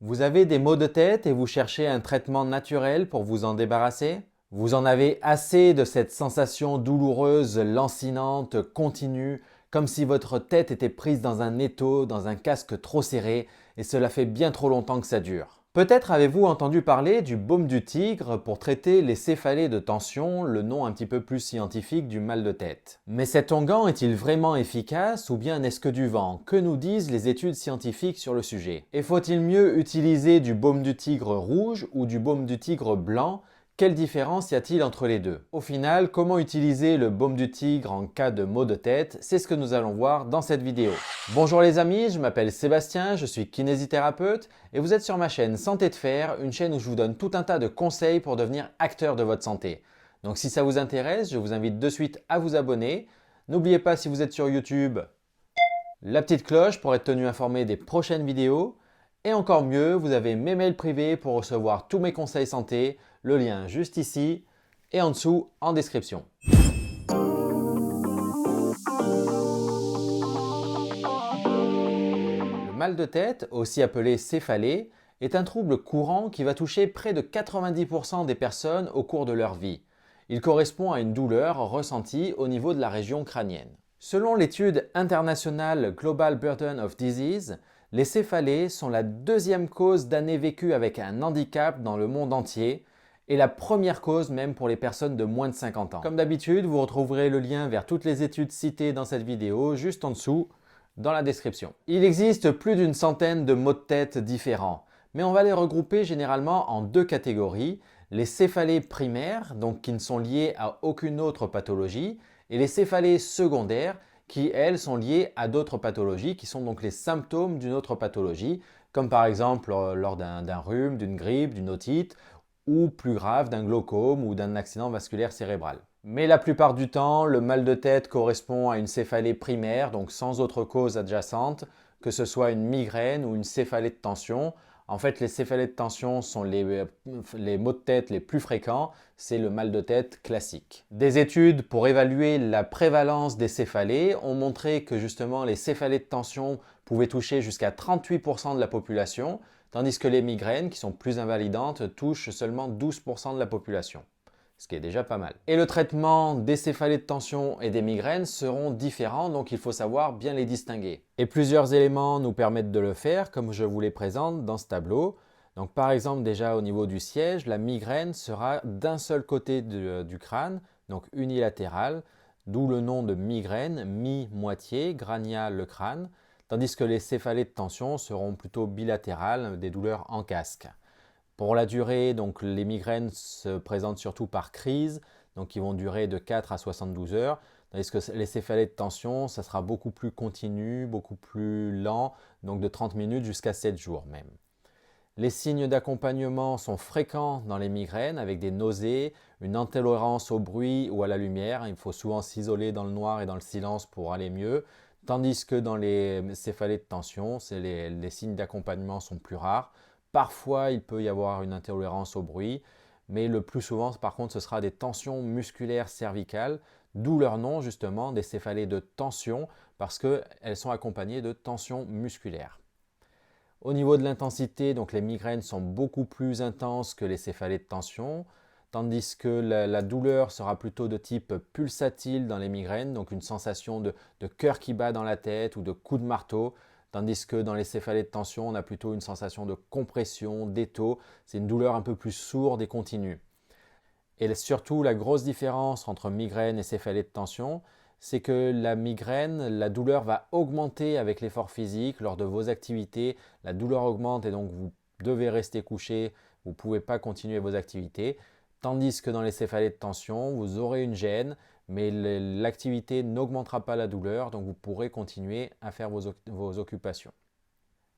Vous avez des maux de tête et vous cherchez un traitement naturel pour vous en débarrasser? Vous en avez assez de cette sensation douloureuse, lancinante, continue, comme si votre tête était prise dans un étau, dans un casque trop serré, et cela fait bien trop longtemps que ça dure. Peut-être avez-vous entendu parler du baume du tigre pour traiter les céphalées de tension, le nom un petit peu plus scientifique du mal de tête. Mais cet onguent est-il vraiment efficace ou bien n'est-ce que du vent? Que nous disent les études scientifiques sur le sujet? Et faut-il mieux utiliser du baume du tigre rouge ou du baume du tigre blanc? Quelle différence y a-t-il entre les deux? Au final, comment utiliser le baume du tigre en cas de maux de tête? C'est ce que nous allons voir dans cette vidéo. Bonjour les amis, je m'appelle Sébastien, je suis kinésithérapeute et vous êtes sur ma chaîne Santé de Fer, une chaîne où je vous donne tout un tas de conseils pour devenir acteur de votre santé. Donc si ça vous intéresse, je vous invite de suite à vous abonner. N'oubliez pas, si vous êtes sur YouTube, la petite cloche pour être tenu informé des prochaines vidéos. Et encore mieux, vous avez mes mails privés pour recevoir tous mes conseils santé, le lien juste ici et en dessous en description. Le mal de tête, aussi appelé céphalée, est un trouble courant qui va toucher près de 90% des personnes au cours de leur vie. Il correspond à une douleur ressentie au niveau de la région crânienne. Selon l'étude internationale Global Burden of Disease, les céphalées sont la deuxième cause d'années vécues avec un handicap dans le monde entier et la première cause même pour les personnes de moins de 50 ans. Comme d'habitude, vous retrouverez le lien vers toutes les études citées dans cette vidéo juste en dessous dans la description. Il existe plus d'une centaine de maux de tête différents, mais on va les regrouper généralement en deux catégories: les céphalées primaires, donc qui ne sont liées à aucune autre pathologie, et les céphalées secondaires, qui elles sont liées à d'autres pathologies, qui sont donc les symptômes d'une autre pathologie, comme par exemple lors d'un rhume, d'une grippe, d'une otite, ou plus grave, d'un glaucome ou d'un accident vasculaire cérébral. Mais la plupart du temps, le mal de tête correspond à une céphalée primaire, donc sans autre cause adjacente, que ce soit une migraine ou une céphalée de tension. En fait, les céphalées de tension sont les maux de tête les plus fréquents, c'est le mal de tête classique. Des études pour évaluer la prévalence des céphalées ont montré que justement les céphalées de tension pouvaient toucher jusqu'à 38% de la population, tandis que les migraines, qui sont plus invalidantes, touchent seulement 12% de la population, ce qui est déjà pas mal. Et le traitement des céphalées de tension et des migraines seront différents, donc il faut savoir bien les distinguer. Et plusieurs éléments nous permettent de le faire, comme je vous les présente dans ce tableau. Donc par exemple, déjà au niveau du siège, la migraine sera d'un seul côté du crâne, donc unilatérale, d'où le nom de migraine, mi-moitié, grania le crâne, tandis que les céphalées de tension seront plutôt bilatérales, des douleurs en casque. Pour la durée, donc les migraines se présentent surtout par crise, donc qui vont durer de 4 à 72 heures, tandis que les céphalées de tension, ça sera beaucoup plus continu, beaucoup plus lent, donc de 30 minutes jusqu'à 7 jours même. Les signes d'accompagnement sont fréquents dans les migraines avec des nausées, une intolérance au bruit ou à la lumière. Il faut souvent s'isoler dans le noir et dans le silence pour aller mieux. Tandis que dans les céphalées de tension, les signes d'accompagnement sont plus rares. Parfois, il peut y avoir une intolérance au bruit, mais le plus souvent, par contre, ce sera des tensions musculaires cervicales, d'où leur nom justement des céphalées de tension, parce qu'elles sont accompagnées de tensions musculaires. Au niveau de l'intensité, donc les migraines sont beaucoup plus intenses que les céphalées de tension, tandis que la douleur sera plutôt de type pulsatile dans les migraines, donc une sensation de cœur qui bat dans la tête ou de coup de marteau, tandis que dans les céphalées de tension, on a plutôt une sensation de compression, d'étau. C'est une douleur un peu plus sourde et continue. Et surtout, la grosse différence entre migraine et céphalée de tension, c'est que la migraine, la douleur va augmenter avec l'effort physique lors de vos activités. La douleur augmente et donc vous devez rester couché, vous ne pouvez pas continuer vos activités. Tandis que dans les céphalées de tension, vous aurez une gêne, mais l'activité n'augmentera pas la douleur, donc vous pourrez continuer à faire vos occupations.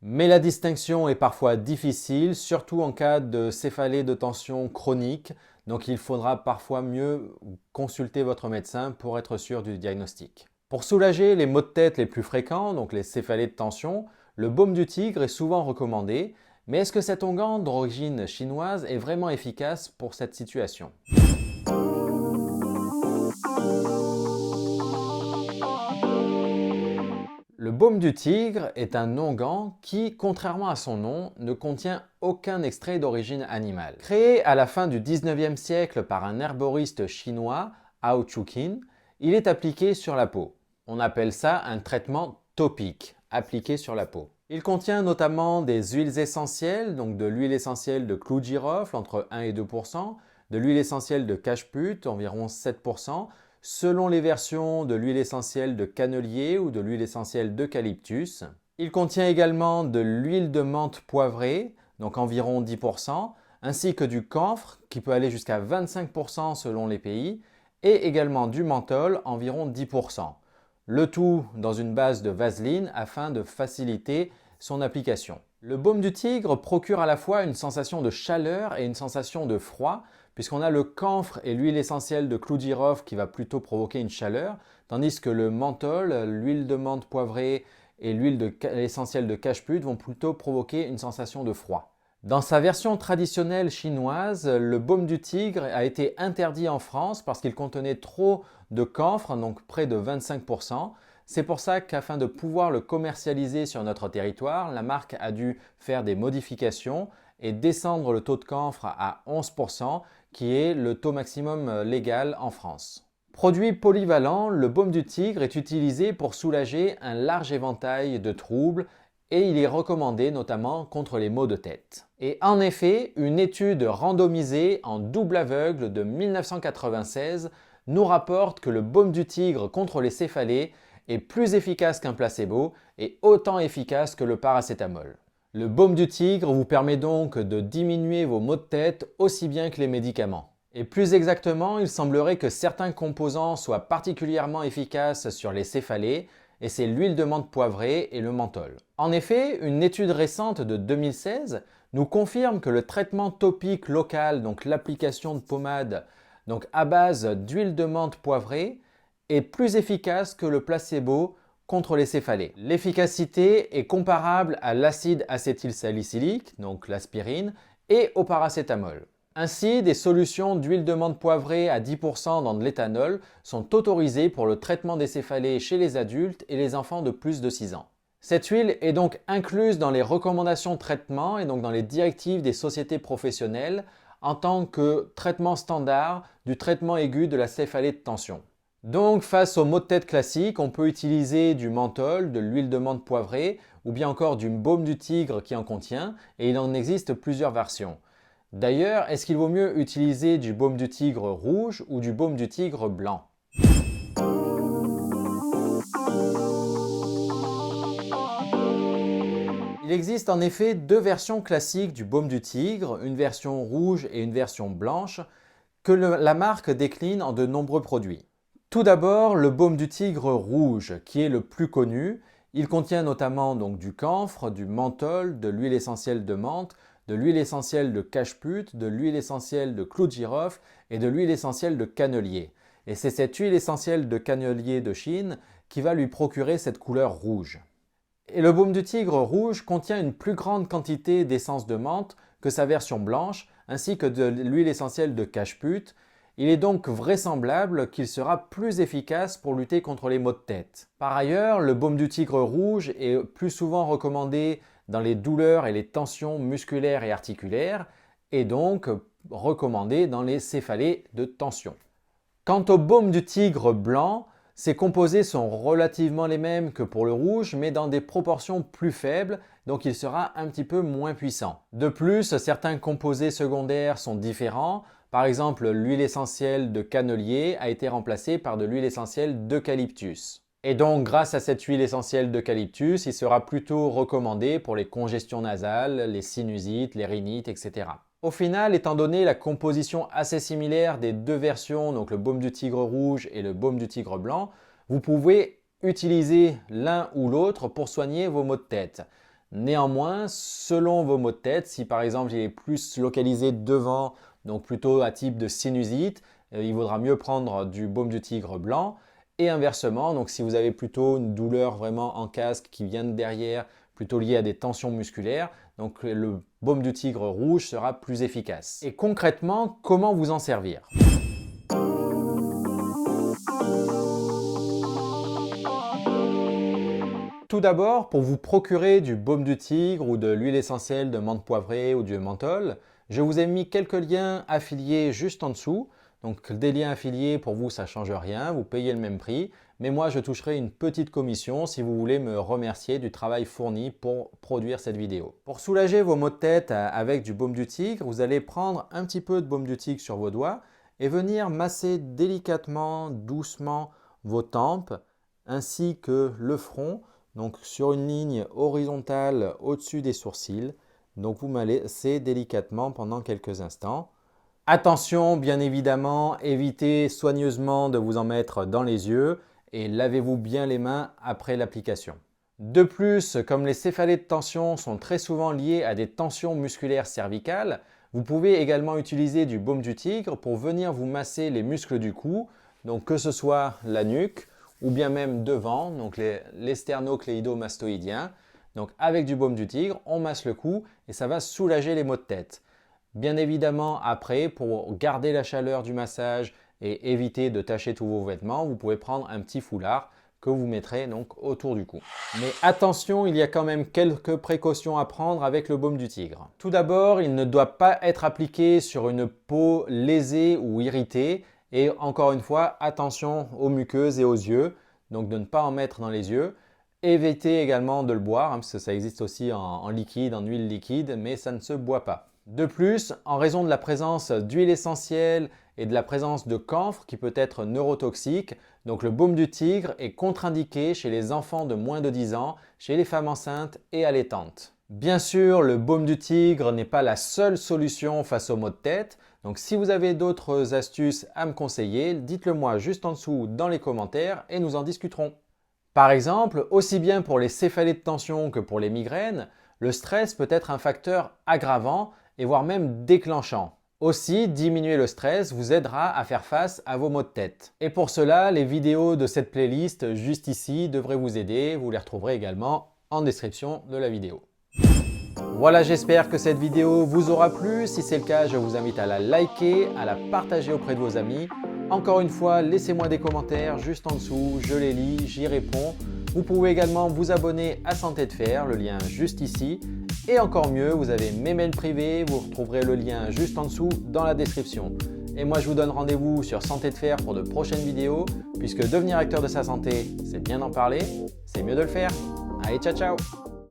Mais la distinction est parfois difficile, surtout en cas de céphalée de tension chronique. Donc il faudra parfois mieux consulter votre médecin pour être sûr du diagnostic. Pour soulager les maux de tête les plus fréquents, donc les céphalées de tension, le baume du tigre est souvent recommandé. Mais est-ce que cet onguent d'origine chinoise est vraiment efficace pour cette situation? Le baume du tigre est un onguent qui, contrairement à son nom, ne contient aucun extrait d'origine animale. Créé à la fin du 19e siècle par un herboriste chinois, Hao Chuqin, il est appliqué sur la peau. On appelle ça un traitement topique, appliqué sur la peau. Il contient notamment des huiles essentielles, donc de l'huile essentielle de clou de girofle, entre 1 et 2%, de l'huile essentielle de cacheput, environ 7%, selon les versions de l'huile essentielle de cannelier ou de l'huile essentielle d'eucalyptus. Il contient également de l'huile de menthe poivrée, donc environ 10%, ainsi que du camphre qui peut aller jusqu'à 25% selon les pays, et également du menthol, environ 10%. Le tout dans une base de vaseline afin de faciliter son application. Le baume du tigre procure à la fois une sensation de chaleur et une sensation de froid, puisqu'on a le camphre et l'huile essentielle de clou de girofle qui va plutôt provoquer une chaleur, tandis que le menthol, l'huile de menthe poivrée et l'huile essentielle de cacheput vont plutôt provoquer une sensation de froid. Dans sa version traditionnelle chinoise, le baume du tigre a été interdit en France parce qu'il contenait trop de camphre, donc près de 25%. C'est pour ça qu'afin de pouvoir le commercialiser sur notre territoire, la marque a dû faire des modifications et descendre le taux de camphre à 11%, qui est le taux maximum légal en France. Produit polyvalent, le baume du tigre est utilisé pour soulager un large éventail de troubles et il est recommandé notamment contre les maux de tête. Et en effet, une étude randomisée en double aveugle de 1996 nous rapporte que le baume du tigre contre les céphalées est plus efficace qu'un placebo et autant efficace que le paracétamol. Le baume du tigre vous permet donc de diminuer vos maux de tête aussi bien que les médicaments. Et plus exactement, il semblerait que certains composants soient particulièrement efficaces sur les céphalées, et c'est l'huile de menthe poivrée et le menthol. En effet, une étude récente de 2016 nous confirme que le traitement topique local, donc l'application de pommade donc à base d'huile de menthe poivrée, est plus efficace que le placebo contre les céphalées. L'efficacité est comparable à l'acide acétylsalicylique, donc l'aspirine, et au paracétamol. Ainsi, des solutions d'huile de menthe poivrée à 10% dans de l'éthanol sont autorisées pour le traitement des céphalées chez les adultes et les enfants de plus de 6 ans. Cette huile est donc incluse dans les recommandations de traitement et donc dans les directives des sociétés professionnelles en tant que traitement standard du traitement aigu de la céphalée de tension. Donc face aux maux de tête classiques, on peut utiliser du menthol, de l'huile de menthe poivrée ou bien encore du baume du tigre qui en contient, et il en existe plusieurs versions. D'ailleurs, est-ce qu'il vaut mieux utiliser du baume du tigre rouge ou du baume du tigre blanc? Il existe en effet deux versions classiques du baume du tigre, une version rouge et une version blanche, que la marque décline en de nombreux produits. Tout d'abord, le baume du tigre rouge, qui est le plus connu. Il contient notamment donc du camphre, du menthol, de l'huile essentielle de menthe, de l'huile essentielle de cacheput, de l'huile essentielle de clou de girofle et de l'huile essentielle de cannelier. Et c'est cette huile essentielle de cannelier de Chine qui va lui procurer cette couleur rouge. Et le baume du tigre rouge contient une plus grande quantité d'essence de menthe que sa version blanche, ainsi que de l'huile essentielle de cacheput. Il est donc vraisemblable qu'il sera plus efficace pour lutter contre les maux de tête. Par ailleurs, le baume du tigre rouge est plus souvent recommandé dans les douleurs et les tensions musculaires et articulaires, et donc recommandé dans les céphalées de tension. Quant au baume du tigre blanc, ses composés sont relativement les mêmes que pour le rouge, mais dans des proportions plus faibles, donc il sera un petit peu moins puissant. De plus, certains composés secondaires sont différents. Par exemple, l'huile essentielle de cannelier a été remplacée par de l'huile essentielle d'eucalyptus. Et donc, grâce à cette huile essentielle d'eucalyptus, il sera plutôt recommandé pour les congestions nasales, les sinusites, les rhinites, etc. Au final, étant donné la composition assez similaire des deux versions, donc le baume du tigre rouge et le baume du tigre blanc, vous pouvez utiliser l'un ou l'autre pour soigner vos maux de tête. Néanmoins, selon vos maux de tête, si par exemple il est plus localisé devant, donc plutôt à type de sinusite, il vaudra mieux prendre du baume du tigre blanc. Et inversement, donc si vous avez plutôt une douleur vraiment en casque qui vient de derrière, plutôt liée à des tensions musculaires, donc le baume du tigre rouge sera plus efficace. Et concrètement, comment vous en servir? Tout Tout d'abord, pour vous procurer du baume du tigre ou de l'huile essentielle de menthe poivrée ou du menthol, je vous ai mis quelques liens affiliés juste en dessous. Donc des liens affiliés, pour vous, ça ne change rien, vous payez le même prix. Mais moi, je toucherai une petite commission si vous voulez me remercier du travail fourni pour produire cette vidéo. Pour soulager vos maux de tête avec du baume du tigre, vous allez prendre un petit peu de baume du tigre sur vos doigts et venir masser délicatement, doucement vos tempes ainsi que le front, donc sur une ligne horizontale au-dessus des sourcils. Donc vous massez délicatement pendant quelques instants. Attention, bien évidemment, évitez soigneusement de vous en mettre dans les yeux et lavez-vous bien les mains après l'application. De plus, comme les céphalées de tension sont très souvent liées à des tensions musculaires cervicales, vous pouvez également utiliser du baume du tigre pour venir vous masser les muscles du cou, donc que ce soit la nuque ou bien même devant, donc les sternocléido-mastoïdiens. Donc avec du baume du tigre, on masse le cou et ça va soulager les maux de tête. Bien évidemment, après, pour garder la chaleur du massage et éviter de tacher tous vos vêtements, vous pouvez prendre un petit foulard que vous mettrez donc autour du cou. Mais attention, il y a quand même quelques précautions à prendre avec le baume du tigre. Tout d'abord, il ne doit pas être appliqué sur une peau lésée ou irritée. Et encore une fois, attention aux muqueuses et aux yeux, donc de ne pas en mettre dans les yeux. Évitez également de le boire, parce que ça existe aussi en liquide, en huile liquide, mais ça ne se boit pas. De plus, en raison de la présence d'huile essentielle et de la présence de camphre qui peut être neurotoxique, donc le baume du tigre est contre-indiqué chez les enfants de moins de 10 ans, chez les femmes enceintes et allaitantes. Bien sûr, le baume du tigre n'est pas la seule solution face aux maux de tête, donc si vous avez d'autres astuces à me conseiller, dites-le moi juste en dessous dans les commentaires et nous en discuterons. Par exemple, aussi bien pour les céphalées de tension que pour les migraines, le stress peut être un facteur aggravant et voire même déclenchant. Aussi, diminuer le stress vous aidera à faire face à vos maux de tête. Et pour cela, les vidéos de cette playlist juste ici devraient vous aider. Vous les retrouverez également en description de la vidéo. Voilà, j'espère que cette vidéo vous aura plu. Si c'est le cas, je vous invite à la liker, à la partager auprès de vos amis. Encore une fois, laissez-moi des commentaires juste en dessous, je les lis, j'y réponds. Vous pouvez également vous abonner à Santé de Fer, le lien juste ici. Et encore mieux, vous avez mes mails privés, vous retrouverez le lien juste en dessous dans la description. Et moi, je vous donne rendez-vous sur Santé de Fer pour de prochaines vidéos, puisque devenir acteur de sa santé, c'est bien d'en parler, c'est mieux de le faire. Allez, ciao ciao!